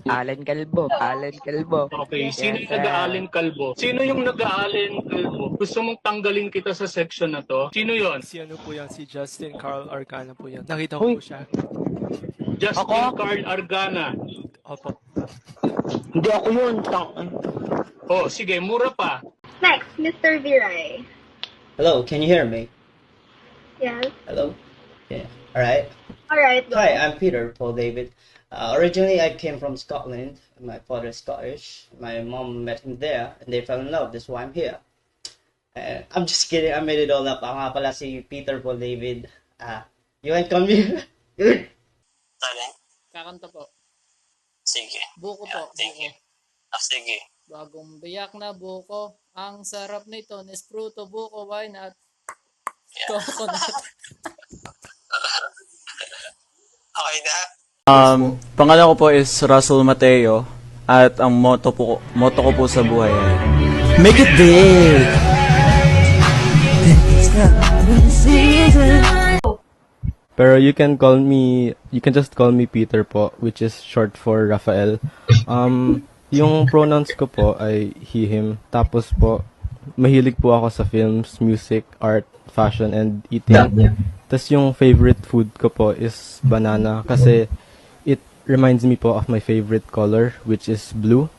Allen Calvo, Allen Calvo. Okay, sino Yan, yung nag-aalin kalbo? Sino yung nag-aalin kalbo? Gusto mong tanggalin kita sa section na to? Sino yon? Si ano po yan, si Justin Carl Arcana po yan. Nakita ko po siya. Justin Carl Argana. Opo. Hindi ako yun. Oh, sige, mura pa. Next, Mr. Viray. Hello, can you hear me? Yes. Hello? Yeah. Alright. Alright, go. Hi, I'm Peter Paul David. Originally, I came from Scotland. My father is Scottish. My mom met him there, and they fell in love. That's why I'm here. I'm just kidding. I made it all up. Ako nga pala si Peter Paul David. You can call me. Talent? Kakanta po. Sige. Buko Yeah, po. thank you. Buko. Sige. Bagong biyak na buko. Ang sarap nito. Nespruto buko. Why not? Yeah. Coconut. Okay na? Pangalan ko po is Russell Mateo at ang motto ko po sa buhay ay Make it big! Pero you can just call me Peter po, which is short for Rafael. Yung pronouns ko po ay he, him. Tapos po, mahilig po ako sa films, music, art, fashion, and eating. Tapos yung favorite food ko po is banana kasi it reminds me po of my favorite color, which is blue.